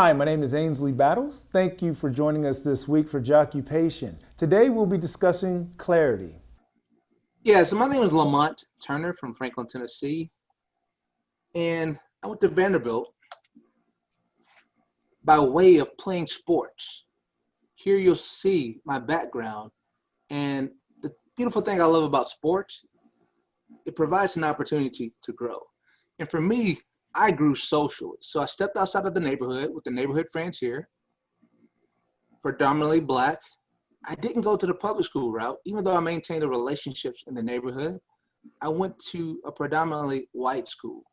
Hi, my name is Ainsley Battles. Thank you for joining us this week for Joccupation. Today we'll be discussing clarity. Yeah, so my name is Lamont Turner from Franklin, Tennessee, and I went to Vanderbilt by way of playing sports. Here you'll see my background, and the beautiful thing I love about sports, it provides an opportunity to grow. And for me, I grew socially. So I stepped outside of the neighborhood with the neighborhood friends here, predominantly Black. I didn't go to the public school route, even though I maintained the relationships in the neighborhood. I went to a predominantly white school,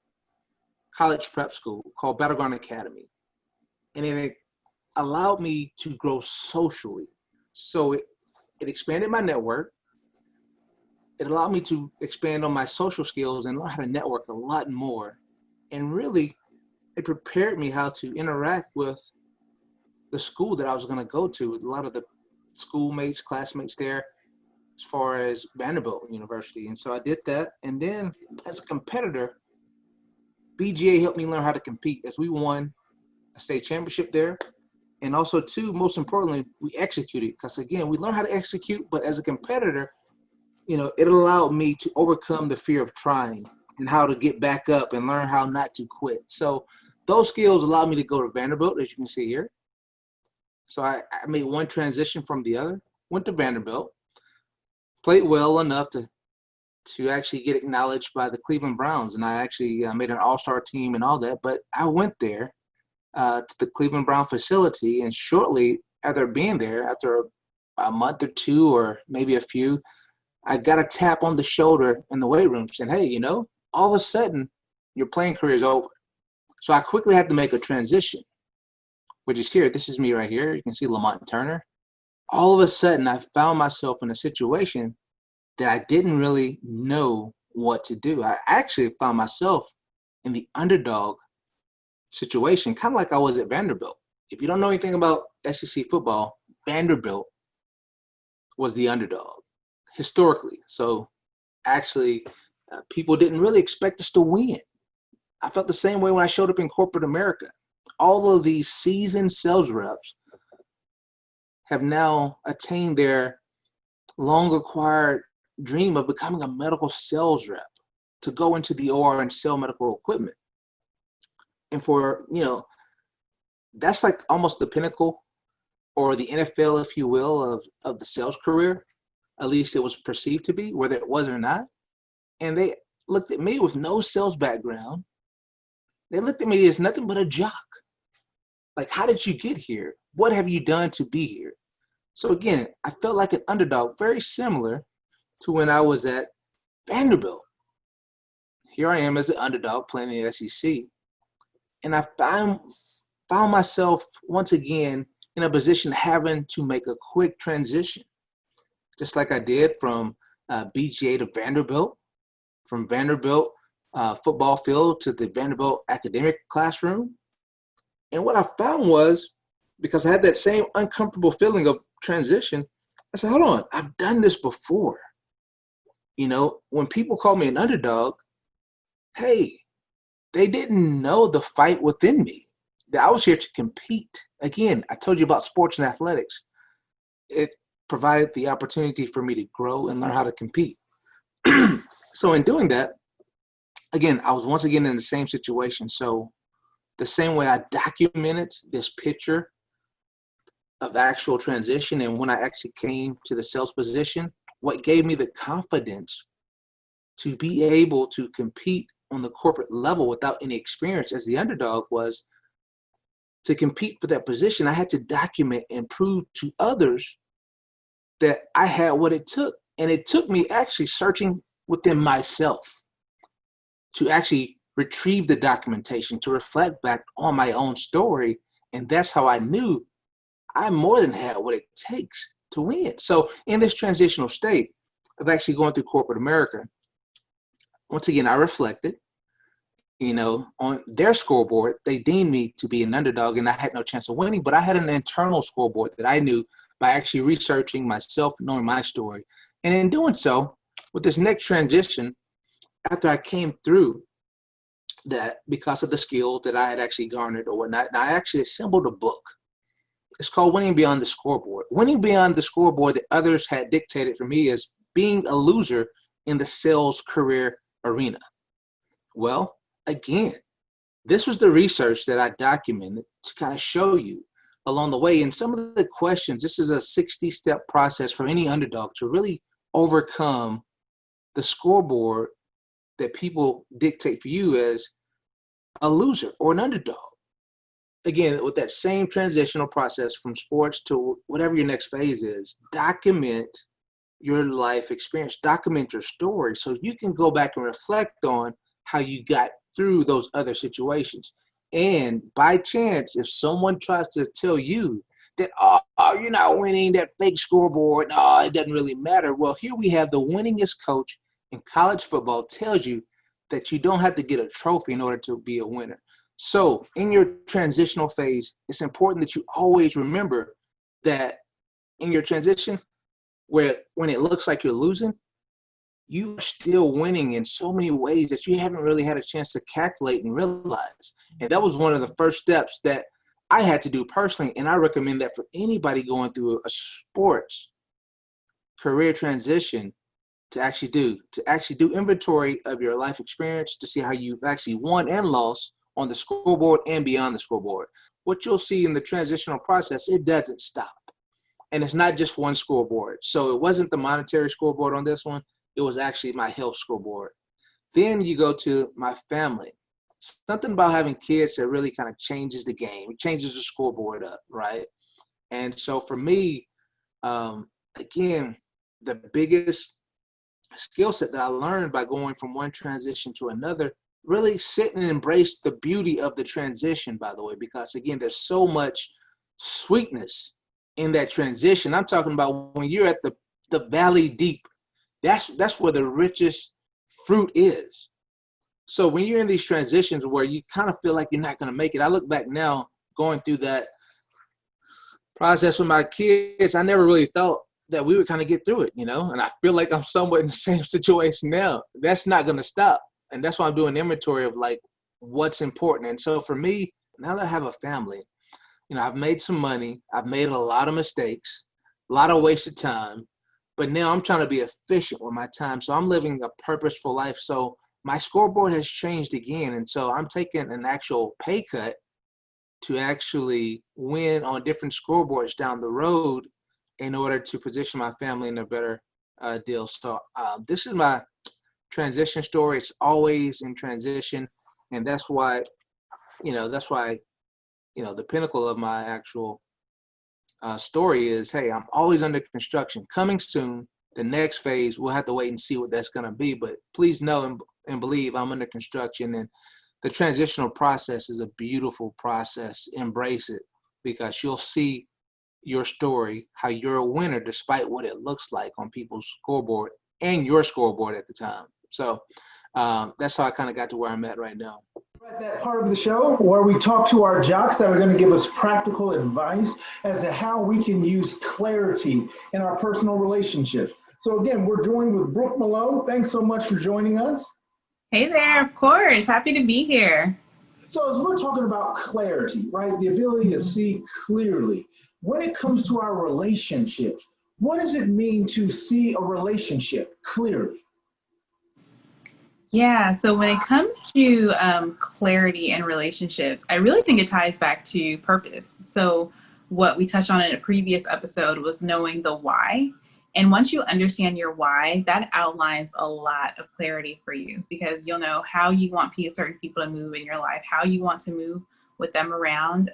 college prep school called Battleground Academy. And it allowed me to grow socially. So it expanded my network. It allowed me to expand on my social skills and learn how to network a lot more. And really, it prepared me how to interact with the school that I was going to go to, a lot of the schoolmates, classmates there, as far as Vanderbilt University. And so I did that. And then as a competitor, BGA helped me learn how to compete as we won a state championship there. And also, too, most importantly, we executed. Because, again, we learned how to execute, but as a competitor, it allowed me to overcome the fear of trying and how to get back up and learn how not to quit. So those skills allowed me to go to Vanderbilt, as you can see here. So I made one transition from the other, went to Vanderbilt, played well enough to actually get acknowledged by the Cleveland Browns. And I actually made an all-star team and all that. But I went there to the Cleveland Brown facility. And shortly after being there, after a month or two or maybe a few, I got a tap on the shoulder in the weight room saying, hey, all of a sudden your playing career is over. So I quickly had to make a transition, which is here. This is me right here. You can see Lamont Turner. All of a sudden, I found myself in a situation that I didn't really know what to do. I actually found myself in the underdog situation, kind of like I was at Vanderbilt. If you don't know anything about SEC football, Vanderbilt was the underdog historically. So actually, people didn't really expect us to win. I felt the same way when I showed up in corporate America. All of these seasoned sales reps have now attained their long acquired dream of becoming a medical sales rep to go into the OR and sell medical equipment. And for, that's like almost the pinnacle or the NFL, if you will, of the sales career. At least it was perceived to be, whether it was or not. And they looked at me with no sales background. They looked at me as nothing but a jock. Like, how did you get here? What have you done to be here? So again, I felt like an underdog, very similar to when I was at Vanderbilt. Here I am as an underdog playing in the SEC. And I found myself once again in a position having to make a quick transition, just like I did from BGA to Vanderbilt, from Vanderbilt football field to the Vanderbilt academic classroom. And what I found was, because I had that same uncomfortable feeling of transition, I said, hold on, I've done this before. When people call me an underdog, hey, they didn't know the fight within me, that I was here to compete. Again, I told you about sports and athletics. It provided the opportunity for me to grow and learn how to compete. So in doing that, again, I was once again in the same situation. So the same way I documented this picture of actual transition and when I actually came to the sales position, what gave me the confidence to be able to compete on the corporate level without any experience as the underdog was to compete for that position. I had to document and prove to others that I had what it took. And it took me actually searching within myself to actually retrieve the documentation, to reflect back on my own story. And that's how I knew I more than had what it takes to win. So in this transitional state of actually going through corporate America, once again, I reflected, on their scoreboard, they deemed me to be an underdog and I had no chance of winning, but I had an internal scoreboard that I knew by actually researching myself, knowing my story. And in doing so, with this next transition, after I came through that because of the skills that I had actually garnered or whatnot, I actually assembled a book. It's called Winning Beyond the Scoreboard. Winning Beyond the Scoreboard that others had dictated for me is being a loser in the sales career arena. Well, again, this was the research that I documented to kind of show you along the way. And some of the questions, this is a 60-step process for any underdog to really overcome the scoreboard that people dictate for you as a loser or an underdog. Again, with that same transitional process from sports to whatever your next phase is, document your life experience, document your story so you can go back and reflect on how you got through those other situations. And by chance, if someone tries to tell you that, oh, you're not winning, that fake scoreboard, oh, it doesn't really matter. Well, here we have the winningest coach in college football tells you that you don't have to get a trophy in order to be a winner. So in your transitional phase, it's important that you always remember that in your transition, where when it looks like you're losing, you are still winning in so many ways that you haven't really had a chance to calculate and realize. And that was one of the first steps that I had to do personally. And I recommend that for anybody going through a sports career transition to actually do inventory of your life experience to see how you've actually won and lost on the scoreboard and beyond the scoreboard. What you'll see in the transitional process, it doesn't stop. And it's not just one scoreboard. So it wasn't the monetary scoreboard on this one. It was actually my health scoreboard. Then you go to my family. Something about having kids that really kind of changes the game. It changes the scoreboard up, right? And so for me, again, the biggest skill set that I learned by going from one transition to another, really sit and embrace the beauty of the transition, by the way, because again, there's so much sweetness in that transition. I'm talking about when you're at the valley deep, that's where the richest fruit is. So when you're in these transitions where you kind of feel like you're not going to make it, I look back now going through that process with my kids, I never really thought that we would kind of get through it, and I feel like I'm somewhat in the same situation now. That's not going to stop. And that's why I'm doing inventory of like what's important. And so for me, now that I have a family, I've made some money. I've made a lot of mistakes, a lot of wasted time, but now I'm trying to be efficient with my time. So I'm living a purposeful life. So my scoreboard has changed again. And so I'm taking an actual pay cut to actually win on different scoreboards down the road in order to position my family in a better deal. So this is my transition story. It's always in transition. And that's why, the pinnacle of my actual story is, hey, I'm always under construction. Coming soon, the next phase, we'll have to wait and see what that's going to be. But please know and believe I'm under construction. And the transitional process is a beautiful process. Embrace it, because you'll see your story, how you're a winner despite what it looks like on people's scoreboard and your scoreboard at the time. So that's how I kind of got to where I'm at right now. At that part of the show where we talk to our jocks that are going to give us practical advice as to how we can use clarity in our personal relationships. So again, we're joined with Brooke Malone. Thanks so much for joining us. Hey there, of course. Happy to be here. So as we're talking about clarity, right, the ability to see clearly, when it comes to our relationships, what does it mean to see a relationship clearly? Yeah, so when it comes to clarity in relationships, I really think it ties back to purpose. So what we touched on in a previous episode was knowing the why. And once you understand your why, that outlines a lot of clarity for you, because you'll know how you want certain people to move in your life, how you want to move with them around,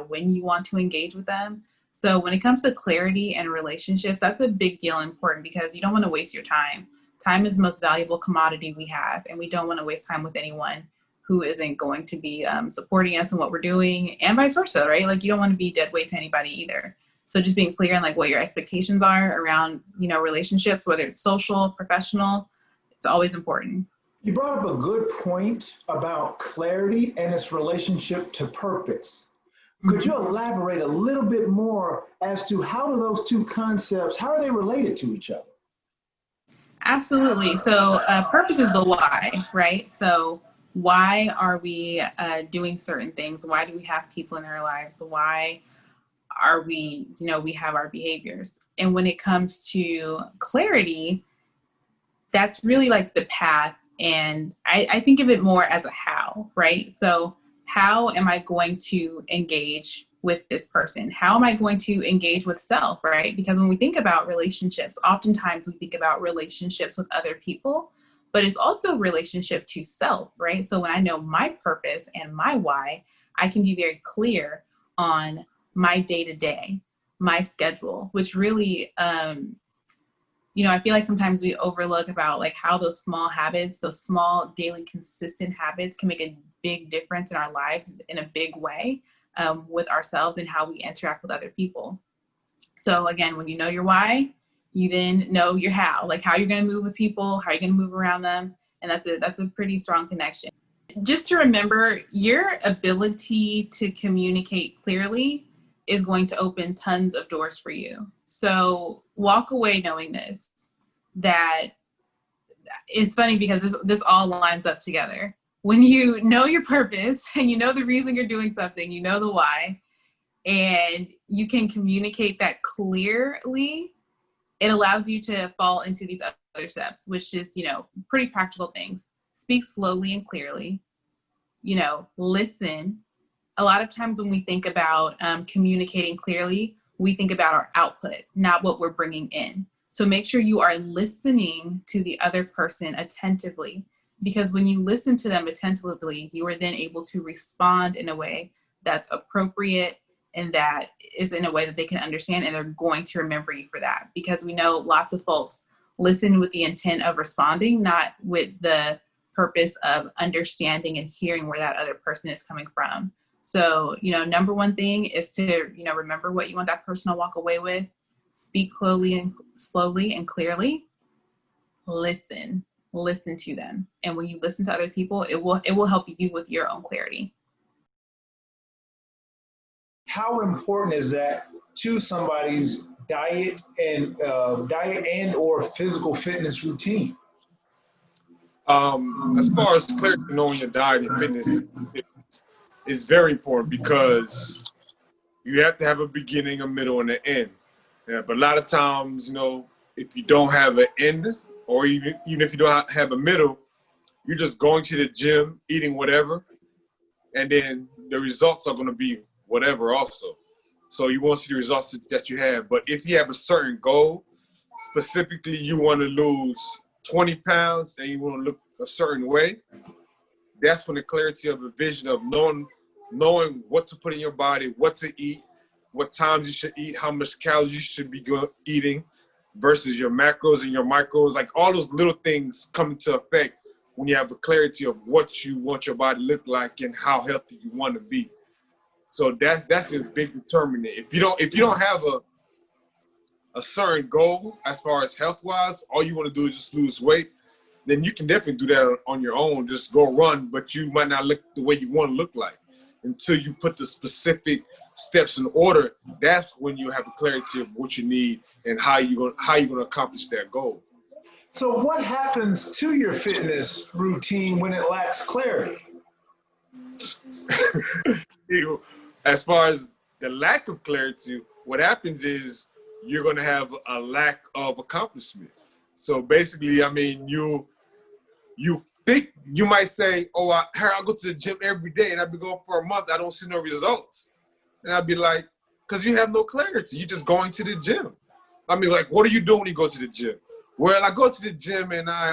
when you want to engage with them. So when it comes to clarity and relationships, that's a big deal and important, because you don't want to waste your time. Time is the most valuable commodity we have, and we don't want to waste time with anyone who isn't going to be supporting us in what we're doing, and vice versa, right? Like, you don't want to be dead weight to anybody either. So just being clear on like what your expectations are around, relationships, whether it's social, professional, it's always important. You brought up a good point about clarity and its relationship to purpose. Could you elaborate a little bit more as to how do those two concepts, how are they related to each other? Absolutely. So purpose is the why, right? So Why are we doing certain things? Why do we have people in our lives? Why are we, we have our behaviors? And when it comes to clarity, that's really like the path. And I think of it more as a how, right? So how am I going to engage with this person? How am I going to engage with self, right? Because when we think about relationships, oftentimes we think about relationships with other people, but it's also relationship to self, right? So when I know my purpose and my why, I can be very clear on my day-to-day, my schedule, which really, I feel like sometimes we overlook about like how those small habits, those small daily consistent habits can make a big difference in our lives in a big way, with ourselves and how we interact with other people. So again, when you know your why, you then know your how, like how you're going to move with people, how you're going to move around them. And that's a pretty strong connection. Just to remember, your ability to communicate clearly is going to open tons of doors for you. So walk away knowing this, that it's funny because this all lines up together. When you know your purpose and you know the reason you're doing something, you know the why, and you can communicate that clearly, it allows you to fall into these other steps, which is, pretty practical things. Speak slowly and clearly, listen. A lot of times when we think about communicating clearly, we think about our output, not what we're bringing in. So make sure you are listening to the other person attentively, because when you listen to them attentively, you are then able to respond in a way that's appropriate and that is in a way that they can understand, and they're going to remember you for that. Because we know lots of folks listen with the intent of responding, not with the purpose of understanding and hearing where that other person is coming from. So, number one thing is to, remember what you want that person to walk away with. Speak slowly and clearly. Listen to them. And when you listen to other people, it will help you with your own clarity. How important is that to somebody's diet and or physical fitness routine? As far as clarity, knowing your diet and fitness is very important, because you have to have a beginning, a middle, and an end. Yeah, but a lot of times, if you don't have an end, or even if you don't have a middle, you're just going to the gym, eating whatever, and then the results are going to be whatever also. So you want to see the results that you have. But if you have a certain goal, specifically you want to lose 20 pounds and you want to look a certain way, that's when the clarity of the vision of knowing what to put in your body, what to eat, what times you should eat, how much calories you should be eating versus your macros and your micros, like all those little things come into effect when you have a clarity of what you want your body to look like and how healthy you want to be. So that's a big determinant. If you don't have a certain goal as far as health wise, all you want to do is just lose weight, then you can definitely do that on your own. Just go run, but you might not look the way you want to look like until you put the specific steps in order. That's when you have a clarity of what you need and how you're going to accomplish that goal. So what happens to your fitness routine when it lacks clarity? As far as the lack of clarity, what happens is you're going to have a lack of accomplishment. So basically, you think you might say, "Oh, I go to the gym every day, and I've been going for a month. I don't see no results." And I'd be like, "Because you have no clarity. You're just going to the gym." Like, what are you doing when you go to the gym? Well, I go to the gym and I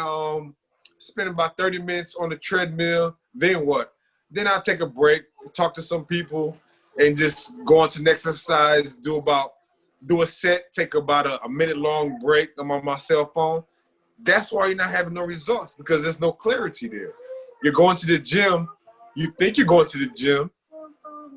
spend about 30 minutes on the treadmill. Then what? Then I'll take a break, talk to some people, and just go on to the next exercise, do a set, take about a minute-long break. I'm on my cell phone. That's why you're not having no results, because there's no clarity there. You're going to the gym. You think you're going to the gym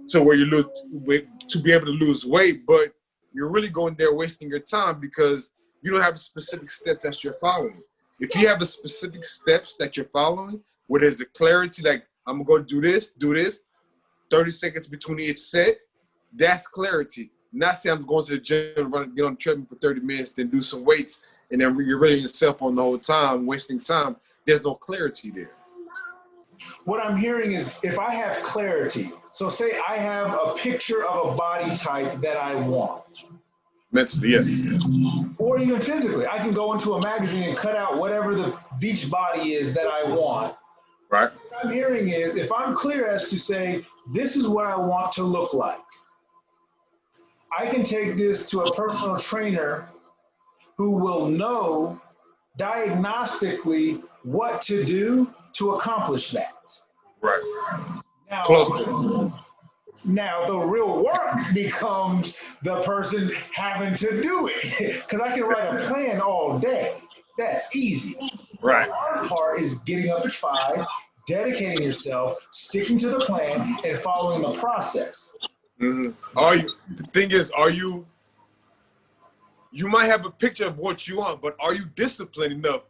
to where you to be able to lose weight, but you're really going there wasting your time because you don't have the specific steps that you're following. If you have the specific steps that you're following, where there's a clarity, like I'm going to do this, 30 seconds between each set, that's clarity. Not say I'm going to the gym, get on the treadmill for 30 minutes, then do some weights, and then you're really yourself on the whole time, wasting time. There's no clarity there. what I'm hearing is if I have clarity, so say I have a picture of a body type that I want. Mentally, yes. Or even physically, I can go into a magazine and cut out whatever the beach body is that I want. Right. What I'm hearing is if I'm clear as to say, this is what I want to look like, I can take this to a personal trainer who will know diagnostically what to do to accomplish that. Right. Now, Close to. now the real work becomes the person having to do it. Because I can write a plan all day. That's easy. Right. The hard part is getting up at 5, dedicating yourself, sticking to the plan, and following the process. Mm-hmm. The thing is, you might have a picture of what you want, but are you disciplined enough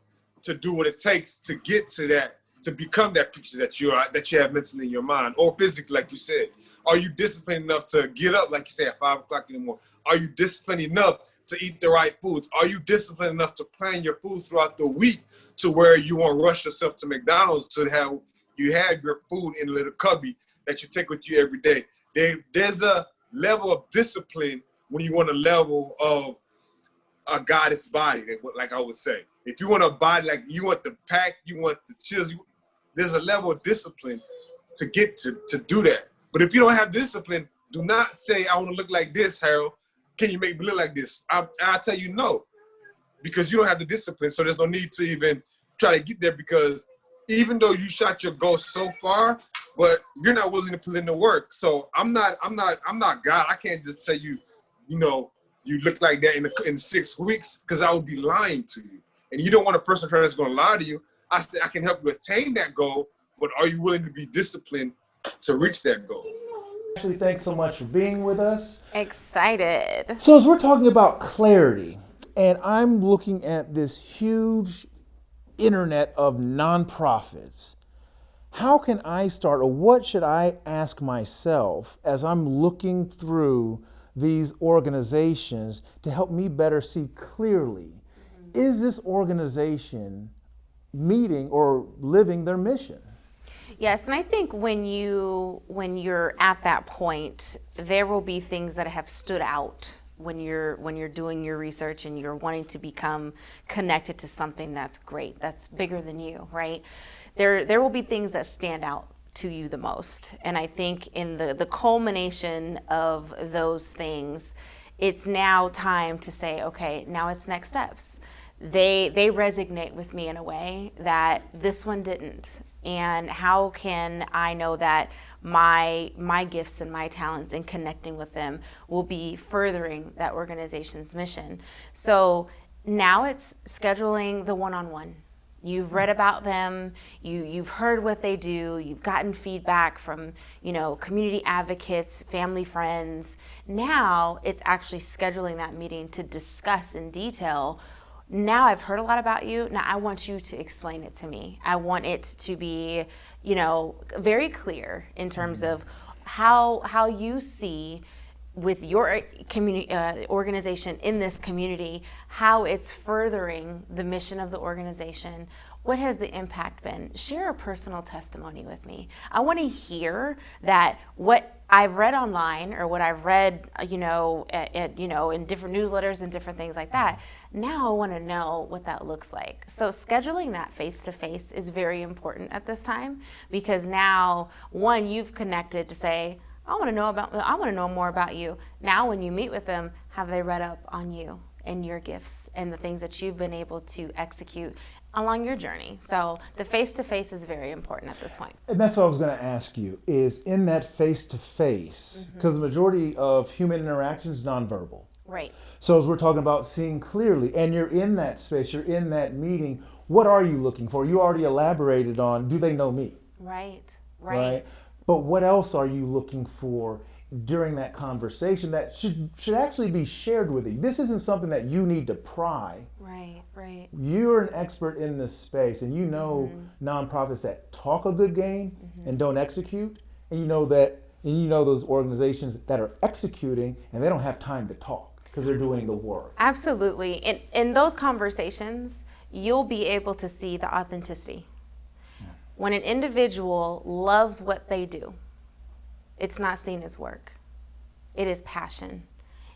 to do what it takes to get to that, to become that picture that you have mentally in your mind or physically, like you said? Are you disciplined enough to get up, like you said, at 5 o'clock in the morning? Are you disciplined enough to eat the right foods? Are you disciplined enough to plan your food throughout the week to where you won't rush yourself to McDonald's to have you have your food in a little cubby that you take with you every day? There's a level of discipline when you want a level of a goddess body, like I would say. If you want a body, like you want the pack, you want the chills, there's a level of discipline to get to do that. But if you don't have discipline, do not say, I want to look like this, Harold. Can you make me look like this? I'll tell you no, because you don't have the discipline. So there's no need to even try to get there, because even though you shot your goal so far, but you're not willing to put in the work. So I'm not God. I can't just tell you, you look like that in 6 weeks, because I would be lying to you. And you don't want a personal trainer that's going to lie to you. I said, I can help you attain that goal, but are you willing to be disciplined to reach that goal? Ashley, thanks so much for being with us. Excited. So as we're talking about clarity, and I'm looking at this huge internet of nonprofits, how can I start, or what should I ask myself as I'm looking through these organizations to help me better see clearly, is this organization meeting or living their mission? Yes, and I think when you're at that point, there will be things that have stood out when you're doing your research and you're wanting to become connected to something that's great, that's bigger than you, right? There will be things that stand out to you the most. And I think in the culmination of those things, it's now time to say, okay, now it's next steps. They resonate with me in a way that this one didn't. And how can I know that my gifts and my talents in connecting with them will be furthering that organization's mission? So now it's scheduling the one-on-one. You've read about them, you've heard what they do, you've gotten feedback from, community advocates, family, friends. Now it's actually scheduling that meeting to discuss in detail. Now I've heard a lot about you. Now I want you to explain it to me. I want it to be, very clear in terms of how you see with your community organization in this community, how it's furthering the mission of the organization. What has the impact been? Share a personal testimony with me. I want to hear that what I've read online or what I've read, in different newsletters and different things like that. Now I want to know what that looks like. So scheduling that face-to-face is very important at this time, because now, one, you've connected to say, I want to know more about you. Now when you meet with them, have they read up on you and your gifts and the things that you've been able to execute along your journey? So the face-to-face is very important at this point. And that's what I was going to ask you, is in that face-to-face, because the majority of human interaction is nonverbal. Right. So as we're talking about seeing clearly, and you're in that space, you're in that meeting, what are you looking for? You already elaborated on, do they know me? Right. But what else are you looking for during that conversation that should actually be shared with you? This isn't something that you need to pry. Right. You're an expert in this space, and you know nonprofits that talk a good game and don't execute, and you know those organizations that are executing and they don't have time to talk because they're doing the work. Absolutely. In those conversations, you'll be able to see the authenticity. When an individual loves what they do, it's not seen as work. It is passion.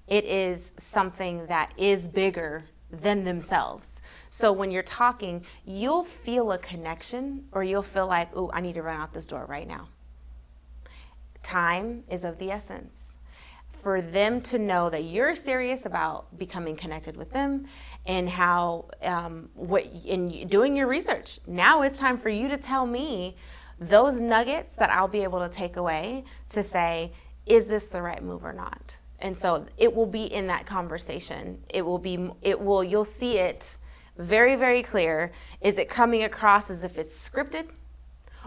It is something that is bigger than themselves. So when you're talking, you'll feel a connection, or you'll feel like, oh, I need to run out this door right now. Time is of the essence. For them to know that you're serious about becoming connected with them, and how in doing your research, now it's time for you to tell me those nuggets that I'll be able to take away to say, is this the right move or not? And so it will be in that conversation. You'll see it very, very clear. Is it coming across as if it's scripted?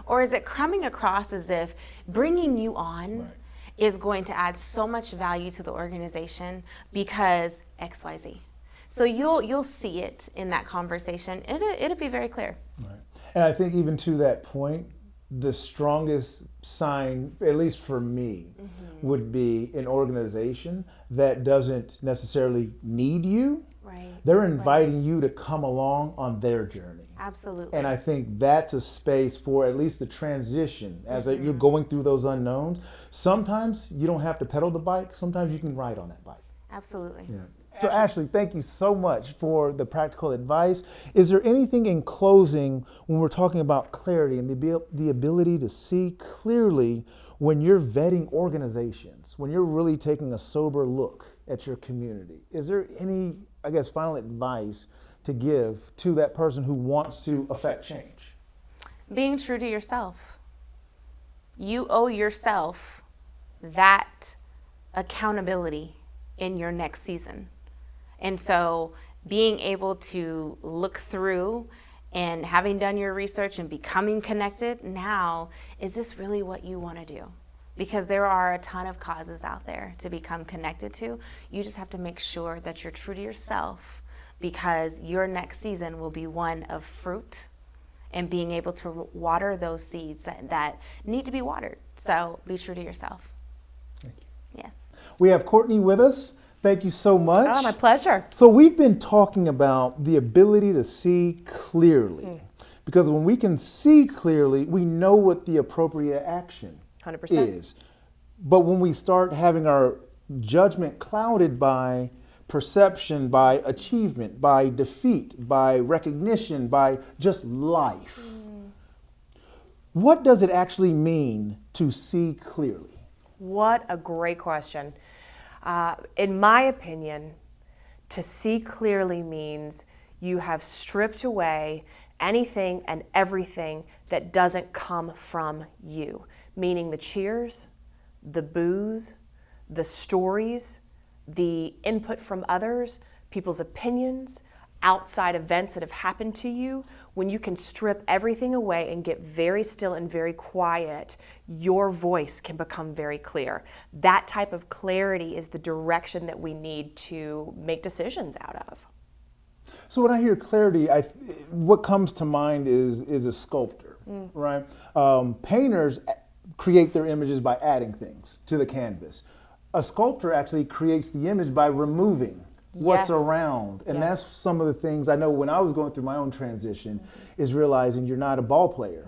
Or is it coming across as if bringing you on is going to add so much value to the organization because XYZ? So you'll see it in that conversation. It'll be very clear. Right. And I think even to that point, the strongest sign, at least for me, would be an organization that doesn't necessarily need you. Right. They're inviting you to come along on their journey. Absolutely. And I think that's a space for at least the transition as you're going through those unknowns. Sometimes you don't have to pedal the bike. Sometimes you can ride on that bike. Absolutely. Yeah. So Ashley, thank you so much for the practical advice. Is there anything in closing when we're talking about clarity and the ability to see clearly when you're vetting organizations, when you're really taking a sober look at your community? Is there any, I guess, final advice to give to that person who wants to affect change? Being true to yourself. You owe yourself that accountability in your next season. And so being able to look through and having done your research and becoming connected, now, is this really what you want to do? Because there are a ton of causes out there to become connected to. You just have to make sure that you're true to yourself, because your next season will be one of fruit and being able to water those seeds that need to be watered. So be true to yourself. Thank you. Yes. We have Courtney with us. Thank you so much. Oh, my pleasure. So we've been talking about the ability to see clearly. Because when we can see clearly, we know what the appropriate action 100%. is. But when we start having our judgment clouded by perception, by achievement, by defeat, by recognition, by just life, what does it actually mean to see clearly? What a great question. In my opinion, to see clearly means you have stripped away anything and everything that doesn't come from you, meaning the cheers, the boos, the stories, the input from others, people's opinions, outside events that have happened to you. When you can strip everything away and get very still and very quiet, your voice can become very clear. That type of clarity is the direction that we need to make decisions out of. So when I hear clarity, what comes to mind is a sculptor, right? Painters create their images by adding things to the canvas. A sculptor actually creates the image by removing what's around. And that's some of the things I know when I was going through my own transition is realizing you're not a ball player,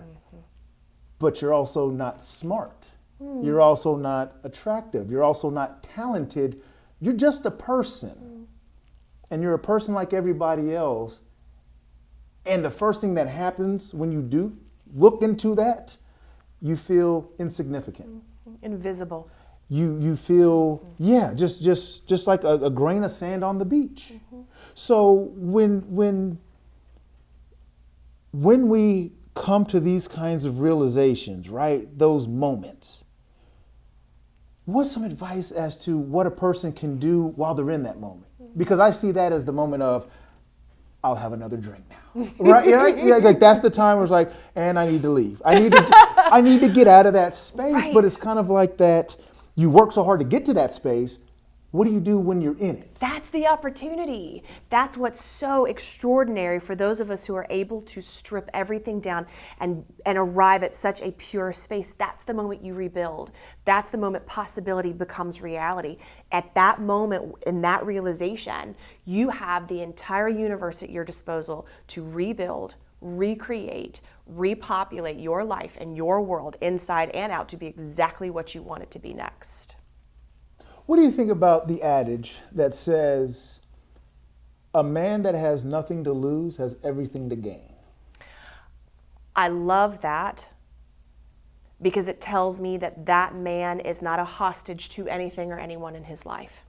but you're also not smart. You're also not attractive. You're also not talented. You're just a person. And you're a person like everybody else. And the first thing that happens when you do look into that, you feel insignificant. Invisible. You feel, just like a grain of sand on the beach. So when we come to these kinds of realizations, right, those moments, what's some advice as to what a person can do while they're in that moment? Because I see that as the moment of, I'll have another drink now, right? Yeah, like that's the time where it's like, and I need to leave. I need to get out of that space. Right. But it's kind of like that. You work so hard to get to that space. What do you do when you're in it? That's the opportunity. That's what's so extraordinary for those of us who are able to strip everything down and arrive at such a pure space. That's the moment you rebuild. That's the moment possibility becomes reality. At that moment, in that realization, you have the entire universe at your disposal to rebuild, recreate, repopulate your life and your world inside and out to be exactly what you want it to be next. What do you think about the adage that says, a man that has nothing to lose has everything to gain? I love that because it tells me that that man is not a hostage to anything or anyone in his life.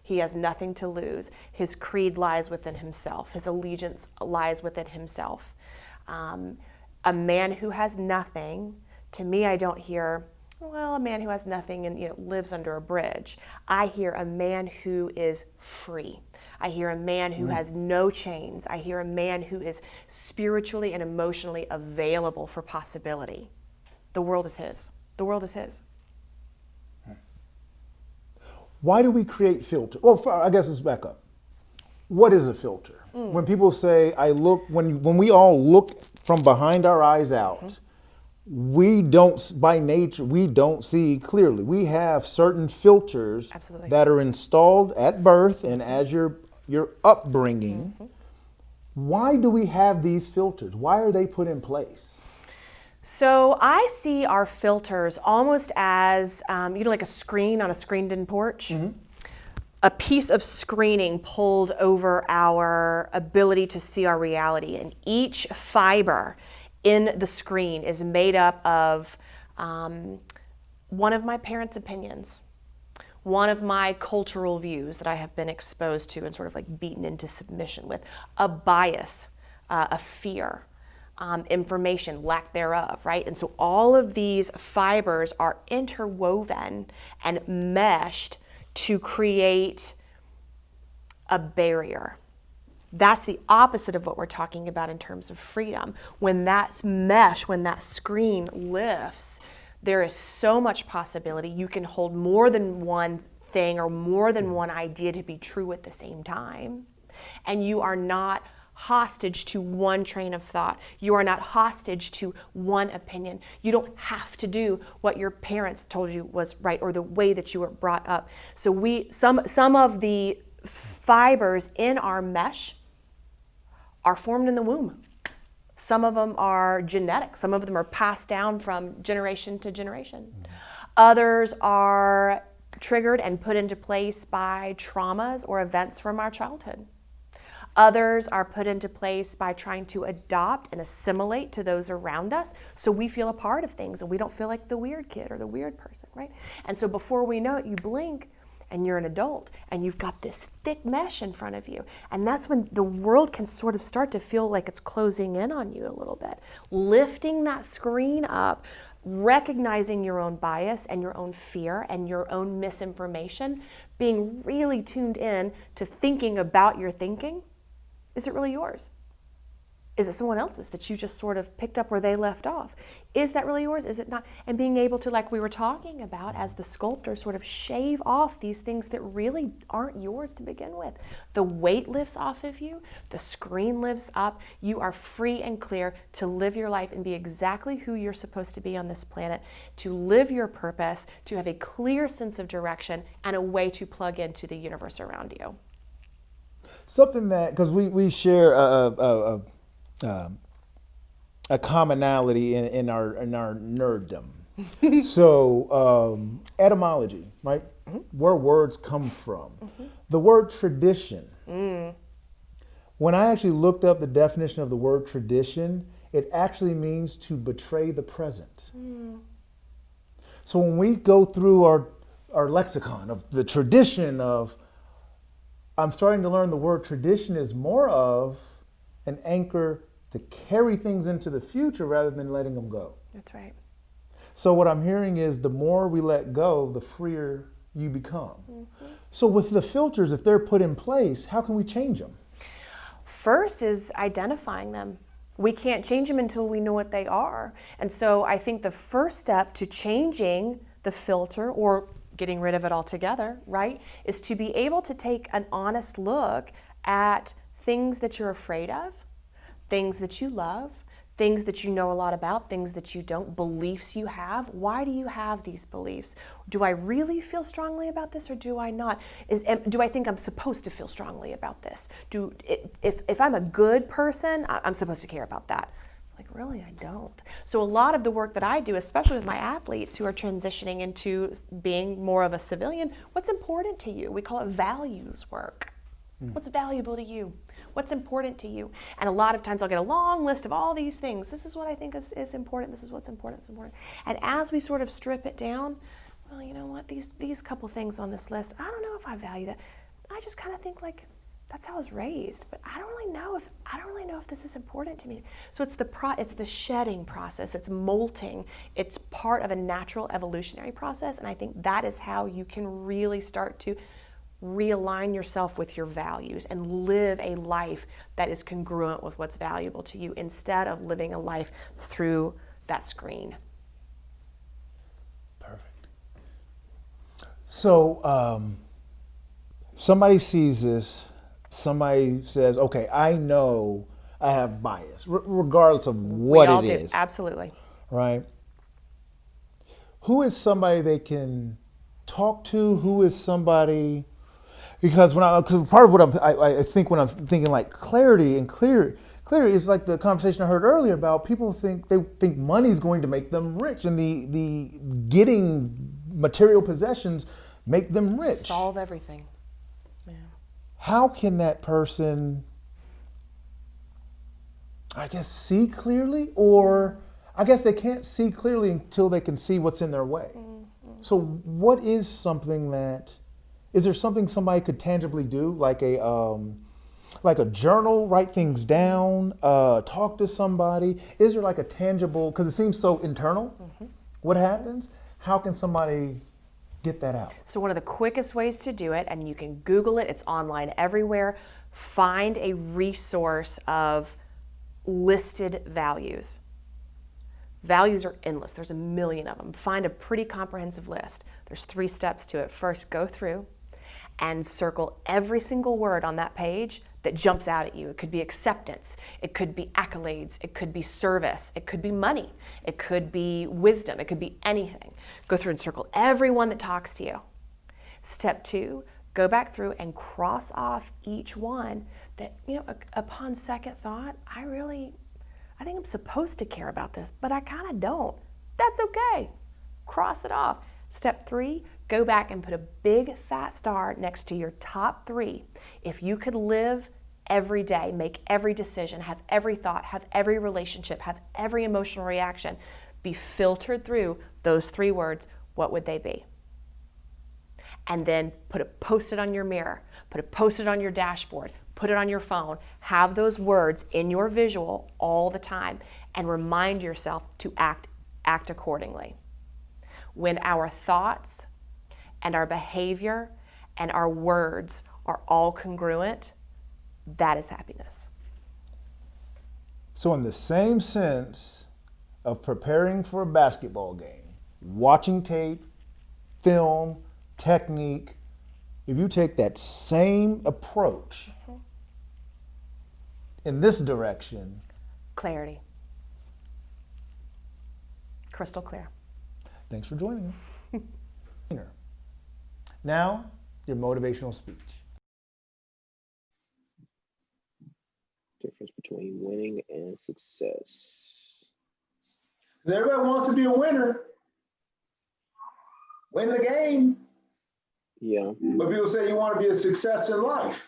He has nothing to lose. His creed lies within himself. His allegiance lies within himself. A man who has nothing, to me, I don't hear, well, a man who has nothing and lives under a bridge. I hear a man who is free. I hear a man who has no chains. I hear a man who is spiritually and emotionally available for possibility. The world is his. The world is his. Why do we create filters? Well, I guess let's back up. What is a filter? When people say, when we all look from behind our eyes out, we don't, by nature, we don't see clearly. We have certain filters Absolutely. that are installed at birth and as your upbringing. Why do we have these filters? Why are they put in place? So I see our filters almost as, like a screen on a screened-in porch. A piece of screening pulled over our ability to see our reality. And each fiber in the screen is made up of one of my parents' opinions, one of my cultural views that I have been exposed to and sort of like beaten into submission with, a bias, a fear, information, lack thereof, right? And so all of these fibers are interwoven and meshed to create a barrier. That's the opposite of what we're talking about in terms of freedom. When that mesh, when that screen lifts, there is so much possibility. You can hold more than one thing or more than one idea to be true at the same time. And you are not hostage to one train of thought. You are not hostage to one opinion. You don't have to do what your parents told you was right or the way that you were brought up. So some of the fibers in our mesh are formed in the womb. Some of them are genetic. Some of them are passed down from generation to generation. Others are triggered and put into place by traumas or events from our childhood. Others are put into place by trying to adopt and assimilate to those around us so we feel a part of things and we don't feel like the weird kid or the weird person, right? And so before we know it, you blink and you're an adult and you've got this thick mesh in front of you. And that's when the world can sort of start to feel like it's closing in on you a little bit. Lifting that screen up, recognizing your own bias and your own fear and your own misinformation, being really tuned in to thinking about your thinking. Is it really yours? Is it someone else's that you just sort of picked up where they left off? Is that really yours? Is it not? And being able to, like we were talking about, as the sculptor, sort of shave off these things that really aren't yours to begin with. The weight lifts off of you. The screen lifts up. You are free and clear to live your life and be exactly who you're supposed to be on this planet, to live your purpose, to have a clear sense of direction and a way to plug into the universe around you. Something that, because we share a commonality in our nerddom. So etymology, right? Where words come from. The word tradition. When I actually looked up the definition of the word tradition, it actually means to betray the present. So when we go through our lexicon of the tradition of, I'm starting to learn the word tradition is more of an anchor to carry things into the future rather than letting them go. That's right. So what I'm hearing is the more we let go, the freer you become. So with the filters, if they're put in place, how can we change them? First is identifying them. We can't change them until we know what they are. And so I think the first step to changing the filter or getting rid of it altogether, right, is to be able to take an honest look at things that you're afraid of, things that you love, things that you know a lot about, things that you don't, beliefs you have. Why do you have these beliefs? Do I really feel strongly about this or do I not? Do I think I'm supposed to feel strongly about this? If I'm a good person, I'm supposed to care about that. Like, really, I don't. So a lot of the work that I do, especially with my athletes who are transitioning into being more of a civilian, what's important to you? We call it values work. What's valuable to you? What's important to you? And a lot of times I'll get a long list of all these things. This is what I think is important. This is what's important. It's important. And as we sort of strip it down, well, you know what? These couple things on this list, I don't know if I value that. I just kind of think like, that's how I was raised, but I don't really know if this is important to me. So it's the shedding process. It's molting. It's part of a natural evolutionary process, and I think that is how you can really start to realign yourself with your values and live a life that is congruent with what's valuable to you instead of living a life through that screen. Perfect. So somebody sees this, somebody says, okay, I know I have bias, regardless of what it is. Absolutely. Right? Who is somebody they can talk to? Who is somebody... Because part of what I think when I'm thinking like clarity and clear is like the conversation I heard earlier about people think money is going to make them rich and the getting material possessions make them rich. Solve everything. Yeah. How can that person, I guess, see clearly? Or I guess they can't see clearly until they can see what's in their way. Mm-hmm. So what is something that... Is there something somebody could tangibly do, like a journal, write things down, talk to somebody? Is there like a tangible, because it seems so internal, what happens? How can somebody get that out? So one of the quickest ways to do it, and you can Google it, it's online everywhere, find a resource of listed values. Values are endless. There's a million of them. Find a pretty comprehensive list. There's 3 steps to it. First, go through and circle every single word on that page that jumps out at you. It could be acceptance, it could be accolades, it could be service, it could be money, it could be wisdom, it could be anything. Go through and circle everyone that talks to you. Step 2, go back through and cross off each one that, you know, upon second thought, I think I'm supposed to care about this, but I kind of don't. That's okay. Cross it off. Step 3, go back and put a big fat star next to your top 3. If you could live every day, make every decision, have every thought, have every relationship, have every emotional reaction, be filtered through those 3 words, what would they be? And then post it on your mirror, post it on your dashboard, put it on your phone, have those words in your visual all the time, and remind yourself to act accordingly. When our thoughts and our behavior and our words are all congruent, that is happiness. So in the same sense of preparing for a basketball game, watching tape, film, technique, if you take that same approach in this direction... Clarity. Crystal clear. Thanks for joining me. Now, your motivational speech. Difference between winning and success. Because everybody wants to be a winner. Win the game. Yeah. But people say you want to be a success in life.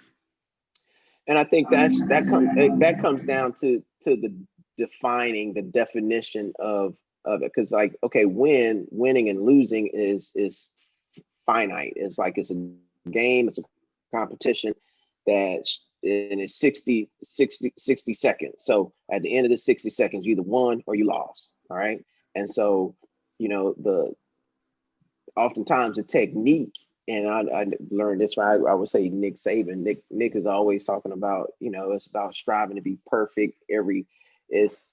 And I think that comes down to the defining the definition of it, because like, okay, winning and losing is finite. It's like it's a game, it's a competition that's and it's 60 seconds. So at the end of the 60 seconds, you either won or you lost. All right. And so, you know, oftentimes the technique, and I learned this from, I would say Nick Saban. Nick is always talking about, you know, it's about striving to be perfect. It's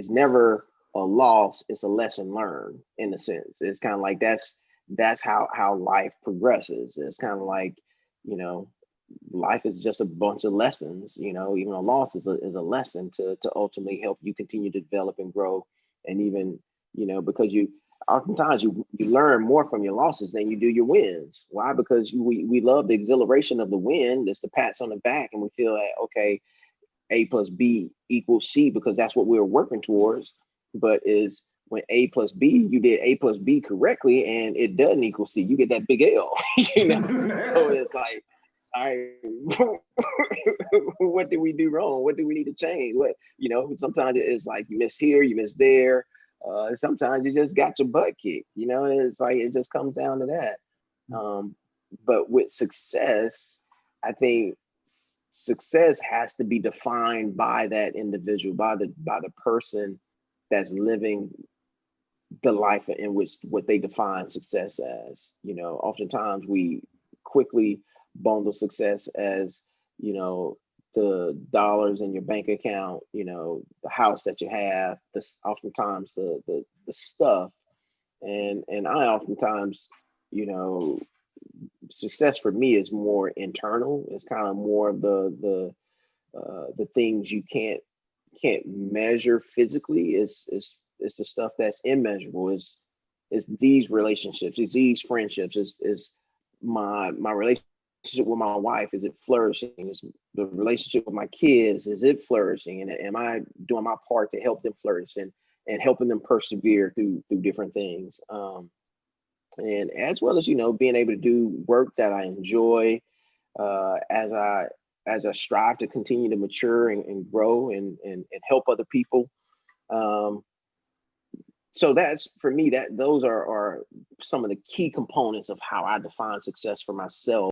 never a loss. It's a lesson learned in a sense. It's kind of like that's how life progresses. It's kind of like, you know, life is just a bunch of lessons. You know, even a loss is a lesson to ultimately help you continue to develop and grow. And even, you know, because you oftentimes you learn more from your losses than you do your wins. Why? Because we love the exhilaration of the win. It's the pats on the back, and we feel that, okay, A plus B equals C because that's what we were working towards. But is when A plus B, you did A plus B correctly, and it doesn't equal C. You get that big L. You know, so it's like, all right, what did we do wrong? What do we need to change? What, you know, sometimes it's like you miss here, you miss there. Sometimes you just got your butt kicked. You know, it's like it just comes down to that. But with success, I think success has to be defined by that individual, by the person that's living the life in which what they define success as. You know, oftentimes we quickly bundle success as, you know, the dollars in your bank account, you know, the house that you have, oftentimes the stuff. And I oftentimes, you know, success for me is more internal. It's kind of more of the things you can't measure physically. It's the stuff that's immeasurable. Is these relationships, is these friendships, is my relationship with my wife, is it flourishing? Is the relationship with my kids, is it flourishing? And am I doing my part to help them flourish and helping them persevere through different things? And as well as, you know, being able to do work that I enjoy, as I strive to continue to mature and grow and help other people. So that's, for me, that those are some of the key components of how I define success for myself.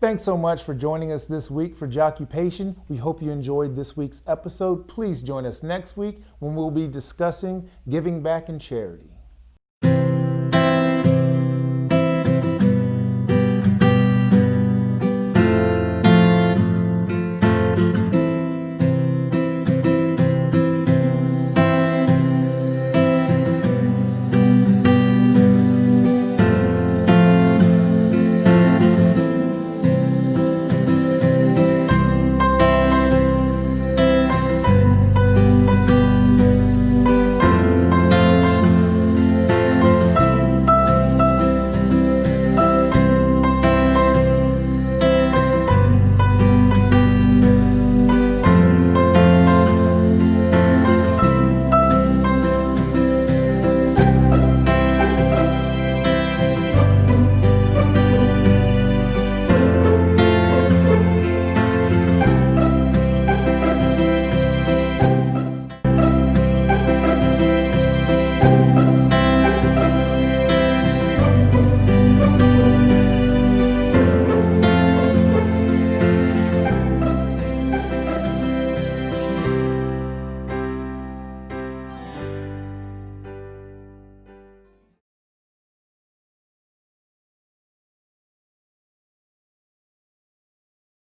Thanks so much for joining us this week for Joccupation. We hope you enjoyed this week's episode. Please join us next week when we'll be discussing giving back and charity.